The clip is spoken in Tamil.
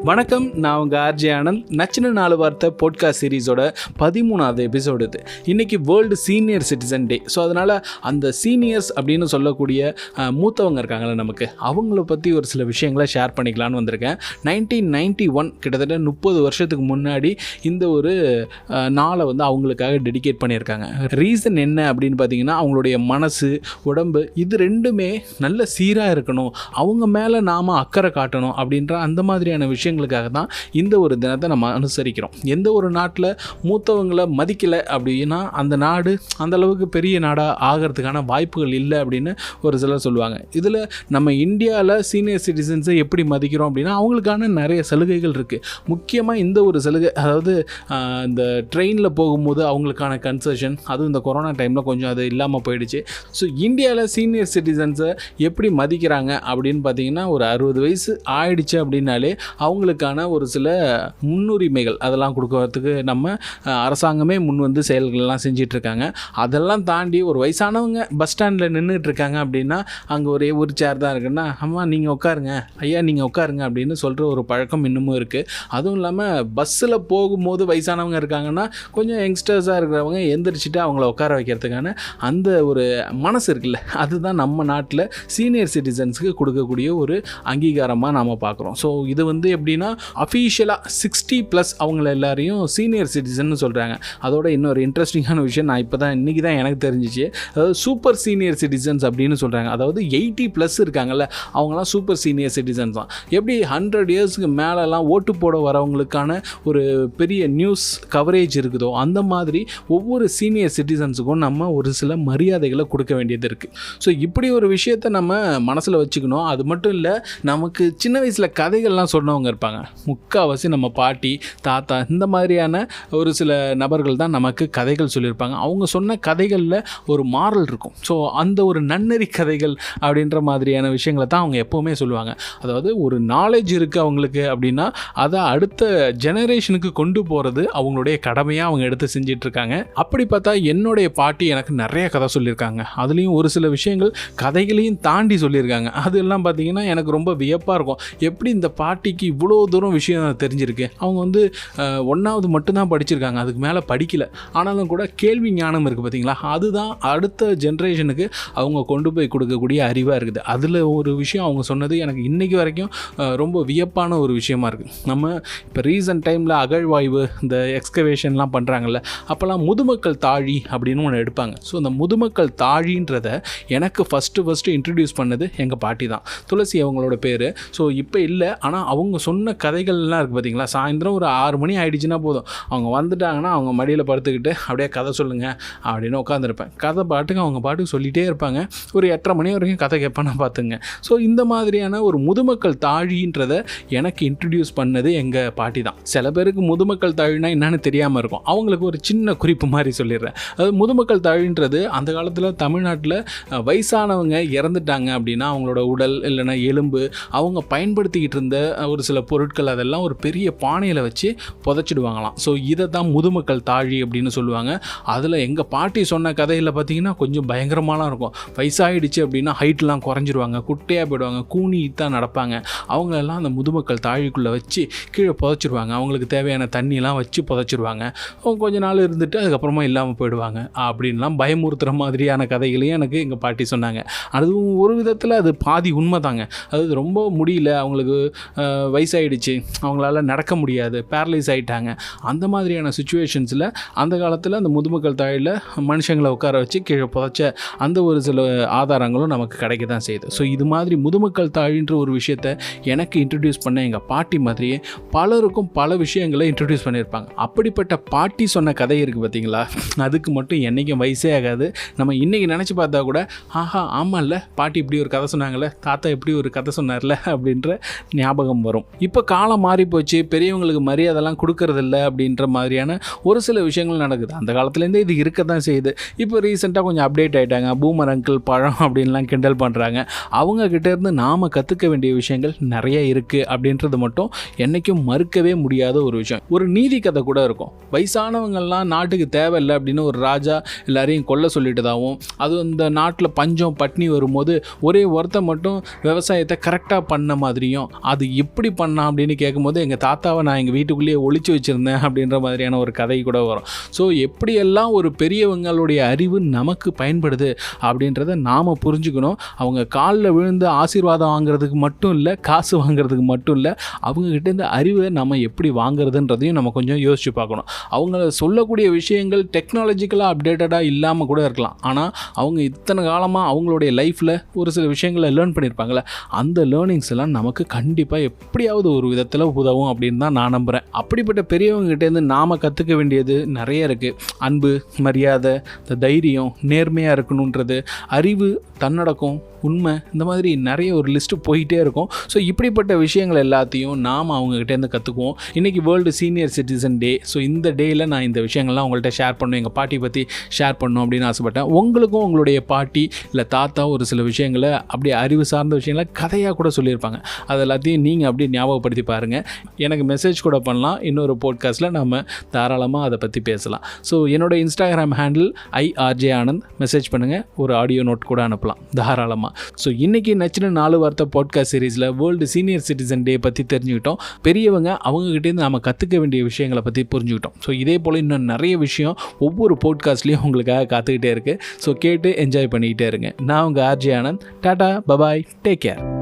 வணக்கம், நான் உங்கள் ஆர்ஜே ஆனந்த். நச்சின 4 வார்த்தை பாட்காஸ்ட் சீரீஸோட 13வது எபிசோடு இது. இன்றைக்கி வேர்ல்டு சீனியர் சிட்டிசன் டே. ஸோ அதனால் அந்த சீனியர்ஸ் அப்படின்னு சொல்லக்கூடிய மூத்தவங்க இருக்காங்களே நமக்கு, அவங்கள பற்றி ஒரு சில விஷயங்களை ஷேர் பண்ணிக்கலான்னு வந்திருக்கேன். 1991 கிட்டத்தட்ட 30 வருஷத்துக்கு முன்னாடி இந்த ஒரு நாளை வந்து அவங்களுக்காக டெடிகேட் பண்ணியிருக்காங்க. ரீசன் என்ன அப்படின்னு பார்த்தீங்கன்னா, அவங்களுடைய மனசு, உடம்பு இது ரெண்டுமே நல்ல சீராக இருக்கணும், அவங்க மேலே நாம் அக்கறை காட்டணும் அப்படின்ற அந்த மாதிரியான விஷயங்களுக்காக தான் இந்த ஒரு தினத்தை நம்ம அனுசரிக்கிறோம். எந்த ஒரு நாட்டில் மூத்தவங்களை மதிக்கலை அப்படின்னா அந்த நாடு அந்த அளவுக்கு பெரிய நாடாக ஆகிறதுக்கான வாய்ப்புகள் இல்லை அப்படின்னு ஒரு சிலர் சொல்லுவாங்க. இதில் நம்ம இந்தியாவில் சீனியர் சிட்டிசன்ஸை எப்படி மதிக்கிறோம் அப்படின்னா, அவங்களுக்கான நிறைய சலுகைகள் இருக்குது. முக்கியமாக இந்த ஒரு சலுகை, அதாவது இந்த ட்ரெயினில் போகும்போது அவங்களுக்கான கன்செஷன், அதுவும் இந்த கொரோனா டைமில் கொஞ்சம் அது இல்லாமல் போயிடுச்சு. ஸோ இந்தியாவில் சீனியர் சிட்டிசன்ஸை எப்படி மதிக்கிறாங்க அப்படின்னு பார்த்தீங்கன்னா, ஒரு 60 வயசு ஆயிடுச்சு அப்படின்னாலே அவங்களுக்கான ஒரு சில முன்னுரிமைகள் அதெல்லாம் கொடுக்கறதுக்கு நம்ம அரசாங்கமே முன் வந்து செயல்கள்லாம் செஞ்சிட்ருக்காங்க. அதெல்லாம் தாண்டி ஒரு வயசானவங்க பஸ் ஸ்டாண்டில் நின்றுட்டுருக்காங்க அப்படின்னா, அங்கே ஒரே ஒரு சேர் தான் இருக்குன்னா, அம்மா நீங்கள் உட்காருங்க, ஐயா நீங்கள் உட்காருங்க அப்படின்னு சொல்கிற ஒரு பழக்கம் இன்னமும் இருக்குது. அதுவும் இல்லாமல் பஸ்ஸில் போகும்போது வயசானவங்க இருக்காங்கன்னா, கொஞ்சம் யங்ஸ்டர்ஸாக இருக்கிறவங்க எந்திரிச்சிட்டு அவங்கள உட்கார வைக்கிறதுக்கான அந்த ஒரு மனசு இருக்குல்ல, அதுதான் நம்ம நாட்டில் சீனியர் சிட்டிசன்ஸுக்கு கொடுக்கக்கூடிய ஒரு அங்கீகாரமாக நாம் பார்க்குறோம். ஸோ இது வந்து எப்படின்னா, அஃபீஷியலாக 60+ அவங்கள எல்லாரையும் சீனியர் சிட்டிசன் சொல்கிறாங்க. அதோட இன்னொரு இன்ட்ரெஸ்டிங்கான விஷயம் நான் இப்போ தான் இன்றைக்கி தான் எனக்கு தெரிஞ்சிச்சு. அதாவது சூப்பர் சீனியர் சிட்டிசன்ஸ் அப்படின்னு சொல்கிறாங்க. அதாவது 80+ இருக்காங்கல்ல, அவங்களாம் சூப்பர் சீனியர் சிட்டிசன்ஸ் தான். எப்படி 100 இயர்ஸ்க்கு மேலெலாம் ஓட்டு போட வரவங்களுக்கான ஒரு பெரிய நியூஸ் கவரேஜ் இருக்குதோ, அந்த மாதிரி ஒவ்வொரு சீனியர் சிட்டிசன்ஸுக்கும் நம்ம ஒரு சில மரியாதைகளை கொடுக்க வேண்டியது இருக்குது. ஸோ இப்படி ஒரு விஷயத்தை நம்ம மனசில் வச்சுக்கணும். அது மட்டும் இல்லை, நமக்கு சின்ன வயசில் கதைகள்லாம் சொன்னவங்க இருப்பாங்க. முக்கால்வாசி நம்ம பாட்டி, தாத்தா இந்த மாதிரியான ஒரு சில நபர்கள் தான் நமக்கு கதைகள் சொல்லியிருப்பாங்க. அவங்க சொன்ன கதைகளில் ஒரு மாரல் இருக்கும். ஸோ அந்த ஒரு நன்னெறி கதைகள் அப்படின்ற மாதிரியான விஷயங்களை தான் அவங்க எப்போவுமே சொல்லுவாங்க. அதாவது ஒரு நாலேஜ் இருக்குது அவங்களுக்கு அப்படின்னா, அதை அடுத்த ஜெனரேஷனுக்கு கொண்டு போகிறது அவங்களுடைய கடமையாக அவங்க எடுத்து செஞ்சிட்ருக்காங்க. அப்படி பார்த்தா என்னுடைய பாட்டி எனக்கு நிறைய கதை சொல்லியிருக்காங்க. அதுலேயும் ஒரு சில விஷயங்கள் கதைகளையும் தாண்டி சொல்லியிருக்காங்க. அதெல்லாம் பார்த்திங்கன்னா எனக்கு ரொம்ப வியப்பாக இருக்கும். எப்படி இந்த பாட்டிக்கு இவ்வளோ தூரம் விஷயம் தெரிஞ்சிருக்கு. அவங்க வந்து 1வது மட்டும்தான் படிச்சிருக்காங்க, அதுக்கு மேலே படிக்கலை. ஆனாலும் கூட கேள்வி ஞானம் இருக்குது பார்த்திங்களா, அதுதான் அடுத்த ஜென்ரேஷனுக்கு அவங்க கொண்டு போய் கொடுக்கக்கூடிய அறிவாக இருக்குது. அதில் ஒரு விஷயம் அவங்க சொன்னது எனக்கு இன்றைக்கி வரைக்கும் ரொம்ப வியப்பான ஒரு விஷயமா இருக்குது. நம்ம இப்போ ரீசன்ட் டைமில் அகழ்வாய்வு, இந்த எக்ஸ்கவேஷன்லாம் பண்ணுறாங்கல்ல, அப்போல்லாம் முதுமக்கள் தாழி அப்படின்னு ஒன்று எடுப்பாங்க. ஸோ அந்த முதுமக்கள் தாழின்றதை எனக்கு ஃபஸ்ட்டு இன்ட்ரடியூஸ் பண்ணது எங்கள் பாட்டி தான். துளசி அவங்களோட பேர். ஸோ இப்போ இல்லை, ஆனால் அவங்க சொன்ன கதைகள்லாம் இருக்குது பார்த்திங்களா, சாயந்தரம் ஒரு 6 மணி ஆகிடுச்சுன்னா போதும், அவங்க வந்துட்டாங்கன்னா அவங்க மடியில் படுத்துக்கிட்டு அப்படியே கதை சொல்லுங்கள் அப்படின்னு உட்காந்துருப்பேன். கதை பாட்டுக்கு அவங்க பாட்டுக்கு சொல்லிகிட்டே இருப்பாங்க. ஒரு 8:30 மணி வரைக்கும் கதை கேட்பேன்னா பார்த்துங்க. ஸோ இந்த மாதிரியான ஒரு முதுமக்கள் தாழின்றதை எனக்கு இன்ட்ரடியூஸ் பண்ணது எங்கள் பாட்டி தான். சில பேருக்கு முதுமக்கள் தாழினா என்னன்னு தெரியாமல் இருக்கும். அவங்களுக்கு ஒரு சின்ன குறிப்பு மாதிரி சொல்லிடுறேன். அதாவது முதுமக்கள் தாழின்றது அந்த காலத்தில் தமிழ்நாட்டில் வயசானவங்க இறந்துட்டாங்க அப்படின்னா அவங்களோட உடல் இல்லைன்னா எலும்பு, அவங்க பயன்படுத்திக்கிட்டு இருந்த ஒரு சில பொருட்கள் அதெல்லாம் ஒரு பெரிய பானையில் வச்சு புதைச்சிடுவாங்களாம். ஸோ இதை தான் முதுமக்கள் தாழி அப்படின்னு சொல்லுவாங்க. அதில் எங்கள் பாட்டி சொன்ன கதையில் பார்த்திங்கன்னா கொஞ்சம் பயங்கரமாலாம் இருக்கும். வயசாகிடுச்சு அப்படின்னா ஹைட்லாம் குறைஞ்சிருவாங்க, குட்டையாக போயிடுவாங்க, கூனி தான் நடப்பாங்க. அவங்களெல்லாம் அந்த முதுமக்கள் தாழிக்குள்ளே வச்சு கீழே புதைச்சிருவாங்க. அவங்களுக்கு தேவையான தண்ணியெலாம் வச்சு புதைச்சிருவாங்க. அவங்க கொஞ்ச நாள் இருந்துட்டு அதுக்கப்புறமா இல்லாமல் போயிடுவாங்க அப்படின்லாம் பயமுறுத்துகிற மாதிரியான கதைகளையும் எனக்கு எங்கள் பாட்டி சொன்னாங்க. அதுவும் ஒரு விதத்தில் அது பாதி உண்மை தாங்க. அது ரொம்ப முடியல, அவங்களுக்கு வயசாகிடுச்சு, அவங்களால நடக்க முடியாது, பேரலைஸ் ஆகிட்டாங்க. அந்த மாதிரியான சுச்சுவேஷன்ஸில் அந்த காலத்தில் அந்த முதுமக்கள் தாழியில் மனுஷங்களை உட்கார வச்சு கீழே புதைச்ச அந்த ஒரு சில ஆதாரங்களும் நமக்கு கிடைக்க தான் செய்யுது. ஸோ இது மாதிரி முதுமக்கள் தாழின்ற ஒரு விஷயத்தை எனக்கு இன்ட்ரடியூஸ் பண்ண எங்கள் பாட்டி மாதிரியே பலருக்கும் பல விஷயங்களை இன்ட்ரடியூஸ் பண்ணியிருப்பாங்க. அப்படிப்பட்ட பாட்டி சொன்ன கதை இருக்குது பார்த்திங்களா, அதுக்கு மட்டும் என்றைக்கும் வயசே ஆகாது. நம்ம இன்றைக்கி நினச்சி பார்த்தா கூட ஆஹா ஆமாம்ல, பாட்டி இப்படி ஒரு கதை சொன்னாங்கள்ல, தாத்தா இப்படி ஒரு கதை சொன்னார்ல அப்படின்ற ஞாபகம் வரும். இப்போ காலம் மாறி போச்சு, பெரியவங்களுக்கு மரியாதைலாம் கொடுக்கறதில்ல அப்படின்ற மாதிரியான ஒரு சில விஷயங்கள் நடக்குது. அந்த காலத்துலேருந்தே இது இருக்க தான் செய்யுது. இப்போ ரீசெண்டாக கொஞ்சம் அப்டேட் ஆகிட்டாங்க. பூமர் அங்கிள் பழம் அப்படின்லாம் கிண்டல் பண்ணுறாங்க. அவங்கக்கிட்டேருந்து நாம் கற்றுக்க வேண்டிய விஷயங்கள் நிறைய இருக்குது அப்படின்றது மட்டும் என்றைக்கும் மறுக்கவே முடியாத ஒரு விஷயம். ஒரு நீதி கதை கூட இருக்கும். வயசானவங்கள்லாம் நாட்டுக்கு தேவையில்லை அப்படின்னு ஒரு ராஜா எல்லாரையும் கொல்ல சொல்லிட்டதாகவும், அது இந்த நாட்டில் பஞ்சம் பட்னி வரும்போது ஒரே ஒருத்த மட்டும் விவசாயத்தை கரெக்டாக பண்ண மாதிரியும், அது எப்படி பண்ண பண்ணான் அப்படின்னு கேட்கும்போது எங்கள் தாத்தாவை நான் எங்கள் வீட்டுக்குள்ளேயே ஒளிச்சு வச்சுருந்தேன் அப்படின்ற மாதிரியான ஒரு கதை கூட வரும். ஸோ எப்படியெல்லாம் ஒரு பெரியவங்களுடைய அறிவு நமக்கு பயன்படுது அப்படின்றத நாம் புரிஞ்சுக்கணும். அவங்க காலில் விழுந்து ஆசீர்வாதம் வாங்குறதுக்கு மட்டும் இல்லை, காசு வாங்குறதுக்கு மட்டும் இல்லை, அவங்கக்கிட்டேருந்து அறிவை நம்ம எப்படி வாங்குறதுன்றதையும் நம்ம கொஞ்சம் யோசிச்சு பார்க்கணும். அவங்க சொல்லக்கூடிய விஷயங்கள் டெக்னாலஜிக்கலாக அப்டேட்டடாக இல்லாமல் கூட இருக்கலாம். ஆனால் அவங்க இத்தனை காலமாக அவங்களுடைய லைஃப்பில் ஒரு சில விஷயங்களை லேர்ன் பண்ணியிருப்பாங்களே, அந்த லேர்னிங்ஸ் எல்லாம் நமக்கு கண்டிப்பாக எப்படியாவது ஒரு விதத்தில் உதவும் அப்படின்னு தான் நான் நம்புகிறேன். அப்படிப்பட்ட பெரியவங்ககிட்டேருந்து நாம் கற்றுக்க வேண்டியது நிறைய இருக்குது. அன்பு, மரியாதை, தைரியம், நேர்மையாக இருக்கணுன்றது, அறிவு, தன்னடக்கம், உண்மை, இந்த மாதிரி நிறைய ஒரு லிஸ்ட்டு போயிட்டே இருக்கும். ஸோ இப்படிப்பட்ட விஷயங்கள் எல்லாத்தையும் நாம் அவங்ககிட்டேருந்து கற்றுக்குவோம். இன்றைக்கி வேர்ல்டு சீனியர் சிட்டிசன் டே. ஸோ இந்த டேயில் நான் இந்த விஷயங்கள்லாம் உங்கள்கிட்ட ஷேர் பண்ணணும், எங்கள் பாட்டி பற்றி ஷேர் பண்ணணும் அப்படின்னு ஆசைப்பட்டேன். உங்களுக்கும் உங்களுடைய பாட்டி இல்லை தாத்தா ஒரு சில விஷயங்களை அப்படியே அறிவு சார்ந்த விஷயங்களை கதையாக கூட சொல்லியிருப்பாங்க. அது எல்லாத்தையும் நீங்கள் அப்படியே ஞாபகப்படுத்தி பாருங்கள். எனக்கு மெசேஜ் கூட பண்ணலாம். இன்னொரு போட்காஸ்ட்டில் நம்ம தாராளமாக அதை பற்றி பேசலாம். ஸோ என்னோடய Instagram handle IRJ Anand. Message பண்ணுங்கள், ஒரு ஆடியோ நோட் கூட அனுப்பலாம் தாராளமாக. ஸோ இன்றைக்கி நச்சின 4 வார்த்தை பாட்காஸ்ட் சீரீஸில் வேர்ல்டு சீனியர் சிட்டிசன் டே பற்றி தெரிஞ்சுக்கிட்டோம். பெரியவங்க அவங்ககிட்டேருந்து நம்ம கற்றுக்க வேண்டிய விஷயங்களை பற்றி புரிஞ்சுக்கிட்டோம். ஸோ இதே போல் இன்னும் நிறைய விஷயம் ஒவ்வொரு பாட்காஸ்ட்லேயும் உங்களுக்காக காத்துக்கிட்டே இருக்குது. ஸோ கேட்டு என்ஜாய் பண்ணிக்கிட்டே இருங்க. நான் உங்கள் RJ Anand. Tata, bye bye, take care.